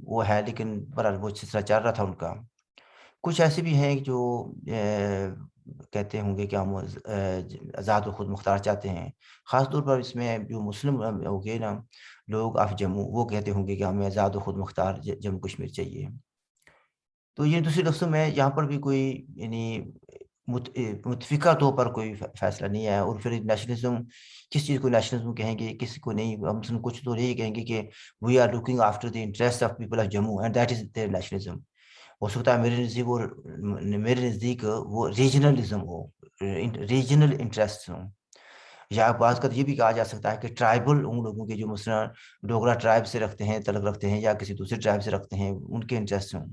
وہ ہے، لیکن بہرحال وہ سلسلہ چل رہا تھا ان کا۔ کچھ ایسے بھی ہیں جو کہتے ہوں گے کہ ہم آزاد و خود مختار چاہتے ہیں، خاص طور پر اس میں جو مسلم ہو گئے نا لوگ آف جموں، وہ کہتے ہوں گے کہ ہمیں آزاد و خود مختار جموں کشمیر چاہیے۔ تو یہ دوسرے لفظوں میں یہاں پر بھی کوئی یعنی متفقہ طور پر کوئی فیصلہ نہیں ہے۔ اور پھر نیشنلزم، کس چیز کو نیشنلزم کہیں گے، کسی کو نہیں، ہم مثلاً کچھ تو یہی کہیں گے کہ we are looking after the interest of people of Jammu and that is their nationalism. ہو سکتا ہے میرے نزدیک وہ ریجنلزم ہو، ریجنل انٹرسٹ ہوں، یا بعض کا یہ بھی کہا جا سکتا ہے کہ ٹرائبل ان لوگوں کے جو مثلاً ڈوگرا ٹرائب سے رکھتے ہیں، تعلق رکھتے ہیں، یا کسی دوسرے ٹرائب سے رکھتے ہیں، ان کے انٹرسٹ ہوں۔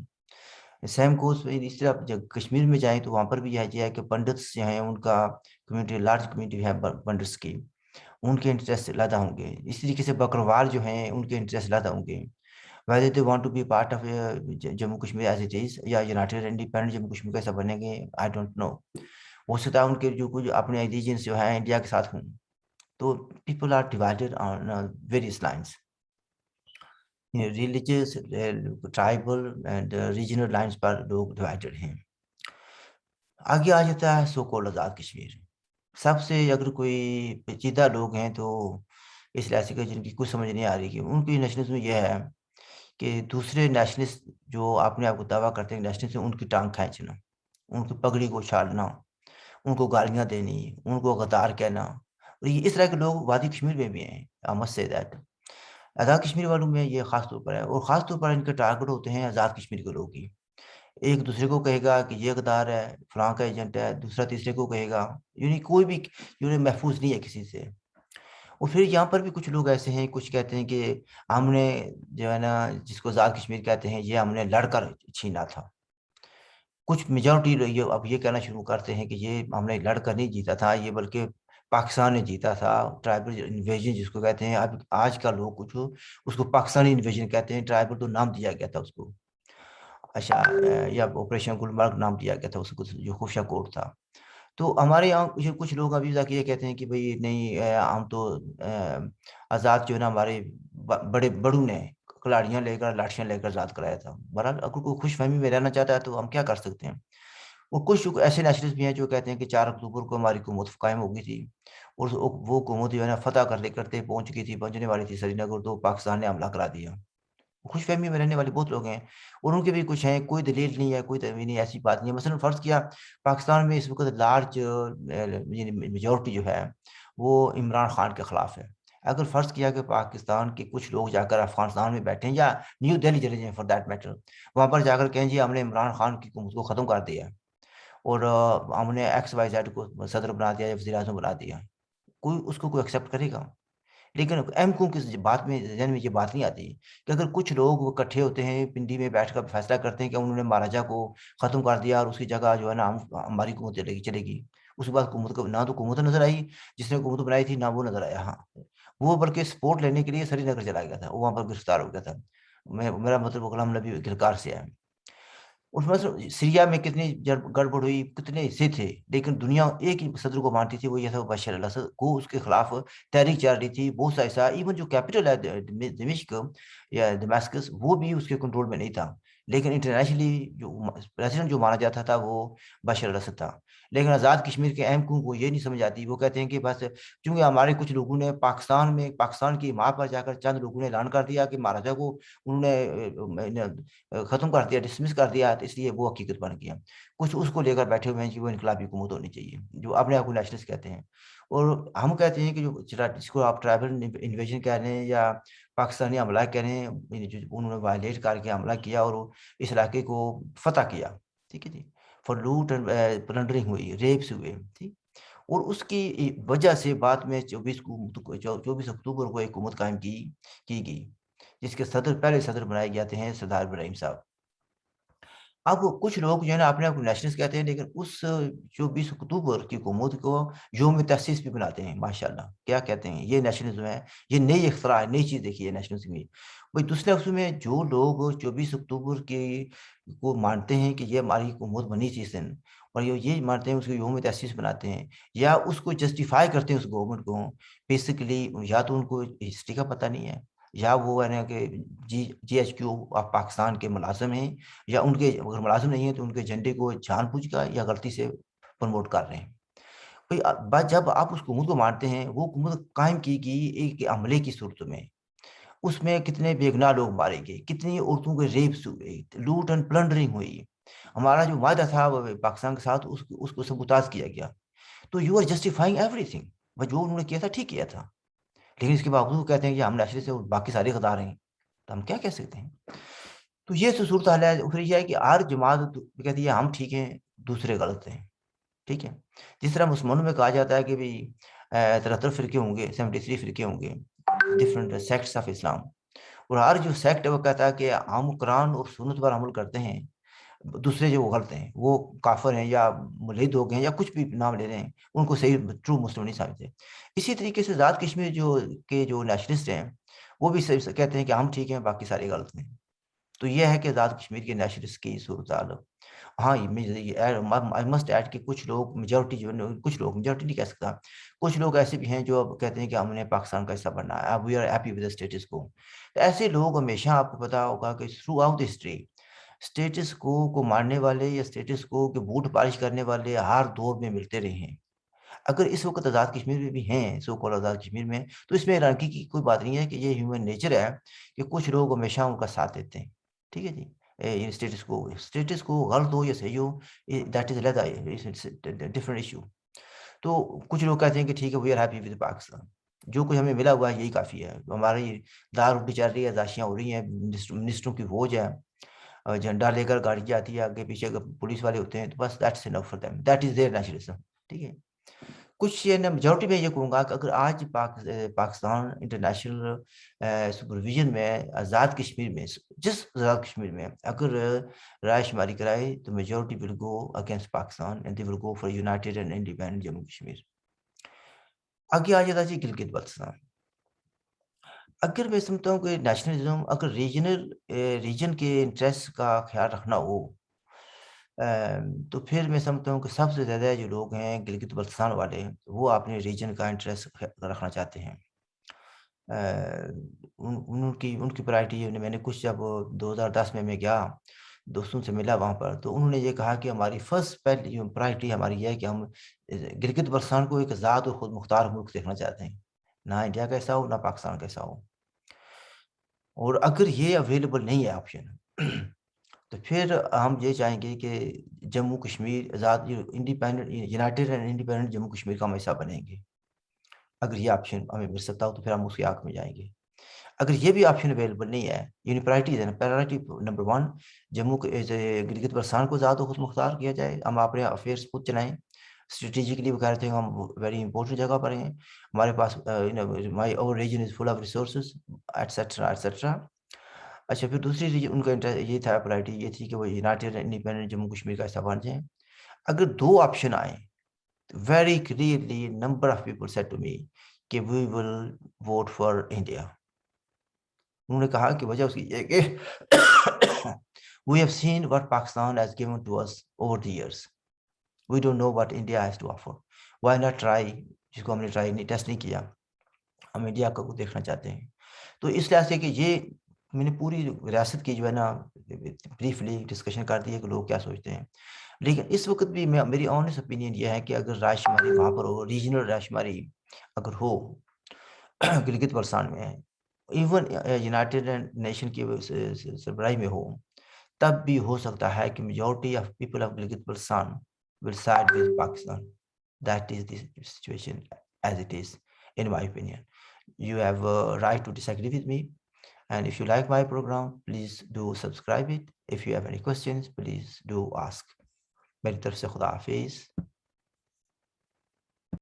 سیم کو اس طرح جب کشمیر میں جائیں تو وہاں پر بھی یہ ہے کہ پنڈتس جو ہیں ان کا کمیونٹی، لارج کمیونٹی ہے پنڈتس کی، ان کے انٹرسٹ زیادہ ہوں گے۔ اس طریقے سے بکروال جو ہیں ان کے انٹرسٹ زیادہ ہوں گے۔ whether they want to be part of Jammu Kashmir as it is, یا یونائٹیڈ انڈیپینڈنٹ جموں کشمیر کیسا بنے گے، آئی ڈونٹ نو۔ ہو سکتا ہے ان کے جو کچھ اپنے ایلیجنس جو ہیں انڈیا کے ساتھ ہوں۔ تو people are divided on various lines, religious, tribal and regional lines پر لوگ ڈیوائڈیڈ ہیں۔ آگے آ جاتا ہے سو کالڈ آزاد کشمیر۔ سب سے اگر کوئی پیچیدہ لوگ ہیں تو اس لحاظ سے کہ جن کی کچھ سمجھ نہیں آ رہی کہ ان کی نیشنلزم یہ ہے کہ دوسرے نیشنلسٹ جو اپنے آپ کو دعویٰ کرتے ہیں نیشنلسٹ، ان کی ٹانگ کھینچنا، ان کی پگڑی کو چھاڑنا، ان کو گالیاں دینی، ان کو غدار کہنا۔ اور یہ اس طرح کے لوگ وادی کشمیر میں بھی ہیں، I must say that۔ Azad Kashmir والوں میں یہ خاص طور پر ہے، اور خاص طور پر ان کے ٹارگٹ ہوتے ہیں آزاد کشمیر کے لوگ ہی۔ ایک دوسرے کو کہے گا کہ یہ غدار ہے، فلاں کا ایجنٹ ہے، دوسرا تیسرے کو کہے گا، یعنی کوئی بھی محفوظ نہیں ہے کسی سے۔ اور پھر یہاں پر بھی کچھ لوگ ایسے ہیں، کچھ کہتے ہیں کہ ہم نے جو ہے نا جس کو آزاد کشمیر کہتے ہیں یہ ہم نے لڑ کر چھینا تھا۔ کچھ میجورٹی لوگ اب یہ کہنا شروع کرتے ہیں کہ یہ ہم نے لڑ کر نہیں جیتا تھا، یہ بلکہ پاکستان نے جیتا تھا۔ ٹرائبل انویژن جس کو کہتے ہیں، اب آج کا لوگ کچھ اس کو پاکستانی انویژن کہتے ہیں، ٹرائبل تو نام دیا گیا تھا اس کو، اچھا، یا آپریشن گلمرگ نام دیا گیا تھا اس کو، جو خفیہ کوڈ تھا۔ تو ہمارے یہاں کچھ لوگ ابھی تک یہ کہتے ہیں کہ بھئی نہیں، ہم تو آزاد جو ہے نا ہمارے بڑے بڑوں نے کلاڑیاں لے کر، لاٹھیاں لے کر آزاد کرایا تھا۔ بہرحال اگر کوئی خوش فہمی میں رہنا چاہتا ہے تو ہم کیا کر سکتے ہیں۔ اور کچھ ایسے نیشنلسٹ بھی ہیں جو کہتے ہیں کہ 4 اکتوبر کو ہماری حکومت قائم ہو گئی تھی، اور وہ حکومت جو ہے نا فتح کرتے کرتے پہنچ گئی تھی، پہنچنے والی تھی سری نگر، تو پاکستان نے حملہ کرا دیا۔ خوش فہمی میں رہنے والے بہت لوگ ہیں، اور ان کے بھی کچھ ہیں، کوئی دلیل نہیں ہے، کوئی دلیل نہیں، ایسی بات نہیں ہے۔ مثلا فرض کیا پاکستان میں اس وقت لارج میجورٹی جو ہے وہ عمران خان کے خلاف ہے۔ اگر فرض کیا کہ پاکستان کے کچھ لوگ جا کر افغانستان میں بیٹھیں، یا نیو دہلی چلے جائیں فار دیٹ میٹر، وہاں پر جا کر کہیں جی ہم نے عمران خان کی حکومت کو ختم کر دیا، اور ہم نے ایکس وائی زیڈ کو صدر بنا دیا یا وزیر اعظم بنا دیا، کوئی ایکسیپٹ کرے گا؟ لیکن ایم کیوں کی بات میں ذہن میں یہ بات نہیں آتی کہ اگر کچھ لوگ اکٹھے ہوتے ہیں پنڈی میں بیٹھ کر فیصلہ کرتے ہیں کہ انہوں نے مہاراجا کو ختم کر دیا، اور اس کی جگہ جو ہے نا ہماری حکومت چلے گی، اس کے بعد حکومت کو نہ تو حکومت نظر آئی جس نے حکومت بنائی تھی، نہ وہ نظر آیا۔ ہاں، وہ بلکہ سپورٹ لینے کے لیے سری نگر چلا گیا تھا، وہ وہاں پر گرفتار ہو گیا تھا۔ میرا مطلب غلام نبی گلکار سے ہے۔ اس میں سیریا میں کتنی گڑبڑ ہوئی، کتنے حصے تھے، لیکن دنیا ایک ہی صدر کو مانتی تھی، وہ یہ تھا بشار الاسد کو، اس کے خلاف تحریک چل رہی تھی بہت سا حصہ، ایون جو کیپٹل ہے دمشق یا دماسکس، وہ بھی اس کے کنٹرول میں نہیں تھا، لیکن انٹرنیشنلی جو پریزیڈنٹ جو مانا جاتا تھا وہ بشار الاسد تھا۔ لیکن آزاد کشمیر کے اہم کو یہ نہیں سمجھ آتی، وہ کہتے ہیں کہ بس چونکہ ہمارے کچھ لوگوں نے پاکستان کی ماں پر جا کر چند لوگوں نے اعلان کر دیا کہ مہاراجا کو انہوں نے ختم کر دیا، ڈسمس کر دیا، اس لیے وہ حقیقت بن گیا۔ کچھ اس کو لے کر بیٹھے ہوئے ہیں کہ وہ انقلابی حکومت ہونی چاہیے، جو اپنے آپ کو نیشنلسٹ کہتے ہیں۔ اور ہم کہتے ہیں کہ جس کو آپ ٹرائبل انویژن کہہ رہے ہیں یا پاکستانی حملہ کہہ رہے ہیں، جو انہوں نے وائلیٹ کر کے حملہ کیا اور اس علاقے کو فتح کیا، ٹھیک ہے جی، فار لوٹ اینڈ پلنڈرنگ ہوئی، ریپس ہوئے، ٹھیک، اور اس کی وجہ سے بعد میں 24 اکتوبر کو ایک حکومت قائم کی گئی، جس کے پہلے صدر بنائے جاتے ہیں سردار ابراہیم صاحب۔ اب کچھ لوگ جو ہے نا اپنے آپ کو نیشنلسٹ کہتے ہیں، لیکن اس 24 اکتوبر کی حکومت کو یوم تاسیس بھی بناتے ہیں، ماشاءاللہ، کیا کہتے ہیں یہ نیشنلزم ہے، یہ نئی اختراع ہے، نئی چیز دیکھی ہے نیشنلزم میں۔ بھائی دوسرے لفظوں میں جو لوگ 24 اکتوبر کو مانتے ہیں کہ یہ ہماری حکومت بنی تھی اس دن، اور یہ مانتے ہیں اس کو یوم تاسیس بناتے ہیں، یا اس کو جسٹیفائی کرتے ہیں اس گورنمنٹ کو، بیسیکلی یا تو ان کو ہسٹری کا پتہ نہیں ہے، یا وہ ہے نا کہ GHQ آپ پاکستان کے ملازم ہیں، یا ان کے اگر ملازم نہیں ہیں تو ان کے جھنڈے کو جان بوجھ کر یا غلطی سے پروموٹ کر رہے ہیں. بھائی جب آپ اس حکومت کو مانتے ہیں، وہ حکومت قائم کی گئی ایک عملے کی صورت میں، اس میں کتنے بے گناہ لوگ مارے گئے، کتنی عورتوں کے ریپس ہوئے، لوٹ اینڈ پلنڈرنگ ہوئی. ہمارا جو معاہدہ تھا پاکستان کے ساتھ اس کو سبوتاژ کیا گیا. تو you are justifying everything. جو انہوں نے کیا تھا ٹھیک کیا تھا، لیکن اس کے باوجود وہ کہتے ہیں کہ ہم نیشنل سے باقی سارے غدار ہیں، تو ہم کیا کہہ سکتے ہیں؟ تو یہ صورت حال ہے. پھر یہ ہے کہ ہر جماعت کہتی ہے ہم ٹھیک ہیں دوسرے غلط ہیں. ٹھیک ہے، جس طرح مسلمانوں میں کہا جاتا ہے کہ بھی 73 فرقے ہوں گے، 73 فرقے ہوں گے، ڈفرنٹ سیکٹس آف اسلام، اور ہر جو سیکٹ ہے وہ کہتا ہے کہ ہم قرآن اور سنت پر عمل کرتے ہیں، دوسرے جو غلط ہیں وہ کافر ہیں یا ملحد ہو گئے ہیں یا کچھ بھی نام لے رہے ہیں، ان کو صحیح ٹرو مسلم نہیں سمجھتے. اسی طریقے سے آزاد کشمیر جو نیشنلسٹ ہیں وہ بھی کہتے ہیں کہ ہم ٹھیک ہیں باقی سارے غلط ہیں. تو یہ ہے کہ آزاد کشمیر کے نیشنلسٹ کی صورتحال. ہاں آئی مسٹ ایڈ کہ کچھ لوگ میجورٹی میجورٹی نہیں کہہ سکتا، کچھ لوگ ایسے بھی ہیں جو اب کہتے ہیں کہ ہم نے پاکستان کا حصہ بننا ہے، we are happy with the status quo. ایسے لوگ ہمیشہ آپ کو پتا ہوگا کہ تھرو آؤٹ ہسٹری اسٹیٹس کو ماننے والے یا اسٹیٹس کو کے بوٹ پالش کرنے والے ہر دور میں ملتے رہے ہیں. اگر اس وقت آزاد کشمیر میں بھی ہیں سو کال آزاد کشمیر میں، تو اس میں حیرانگی کی کوئی بات نہیں ہے کہ یہ ہیومن نیچر ہے کہ کچھ لوگ ہمیشہ ان کا ساتھ دیتے ہیں. ٹھیک ہے جی، اسٹیٹس کو غلط ہو یا صحیح ہو، دیٹ از ڈفرنٹ ایشو. تو کچھ لوگ کہتے ہیں کہ ٹھیک ہے we are happy with Pakistan, جو کچھ ہمیں ملا ہوا ہے یہی کافی ہے. ہماری دار روٹی چل رہی ہے، ازاشیاں ہو رہی ہیں، منسٹروں کی فوج ہے، جھنڈا لے کر گاڑی جاتی ہے، آگے پیچھے پولیس والے ہوتے ہیں، تو بس that's enough for them, that is their nationalism. ٹھیک ہے، کچھ یہ میجورٹی میں یہ کہوں گا کہ اگر آج پاکستان انٹرنیشنل سپرویژن میں آزاد کشمیر میں، جس آزاد کشمیر میں اگر رائے شماری کرائے تو majority will go against Pakistan and they will go for United and independent Jammu Kashmir. آگے آ جاتا جی گلگت بلتستان. اگر میں سمجھتا ہوں کہ نیشنلزم اگر ریجن کے انٹرسٹ کا خیال رکھنا ہو، تو پھر میں سمجھتا ہوں کہ سب سے زیادہ جو لوگ ہیں گلگت بلتستان والے، وہ اپنے ریجن کا انٹرسٹ رکھنا چاہتے ہیں. ان کی پرائرٹی میں نے کچھ جب 2010 میں گیا دوستوں سے ملا وہاں پر، تو انہوں نے یہ کہا کہ ہماری فرسٹ پہلی پرائرٹی ہماری یہ ہے کہ ہم گلگت بلتستان کو ایک آزاد اور خود مختار ملک دیکھنا چاہتے ہیں، نہ انڈیا کیسا ہو نہ پاکستان کیسا ہو. اور اگر یہ اویلیبل نہیں ہے آپشن تو پھر ہم یہ چاہیں گے کہ جموں کشمیر آزاد independent united and independent Jammu Kashmir کا ہم حصہ بنیں گے. اگر یہ آپشن ہمیں مل سکتا ہو تو پھر ہم اس کے حق میں جائیں گے. اگر یہ بھی آپشن اویلیبل نہیں ہے، یعنی پرائرٹی نمبر 1 جموں گلگت بلتستان کو آزاد و خود مختار کیا جائے، ہم اپنے افیئرس خود چلائیں. اسٹریٹجکلی وہ کہہ رہے تھے ہم ویری امپورٹنٹ جگہ پر ہیں، ہمارے پاس my over region is full of resources etcetera etcetera. اچھا، پھر دوسری ریجن ان کا یہ تھا پرائرٹی یہ تھی کہ وہ یونائٹیڈ انڈیپینڈنٹ جموں کشمیر کا حصہ بن جائیں. اگر 2 آپشن آئیں، very clearly number of people said to me کہ we will vote for India. انہوں نے کہا کہ وجہ اس کی یہ کہ we have seen what Pakistan has given to us over the years. We don't know what India has to offer. Why not try جس کو ہم نے ٹرائی نہیں ٹیسٹ نہیں کیا، ہم انڈیا کو دیکھنا چاہتے ہیں. تو اس لحاظ سے کہ یہ میں نے پوری ریاست کی جو ہے نا بریفلی ڈسکشن کر دی ہے کہ لوگ کیا سوچتے ہیں. لیکن اس وقت بھی میری آنیسٹ اوپینین یہ ہے کہ اگر رائے شماری وہاں پر ہو، ریجنل رائے شماری اگر ہو گلگت بلتستان میں، ایون یونائٹیڈ نیشن کی سربراہی میں ہو، تب بھی ہو سکتا ہے کہ majority of people of Gilgit Baltistan will side with Pakistan. That is the situation as it is, in my opinion. You have a right to disagree with me. And if you like my program, please do subscribe it. If you have any questions, please do ask. میری طرف سے خدا حافظ.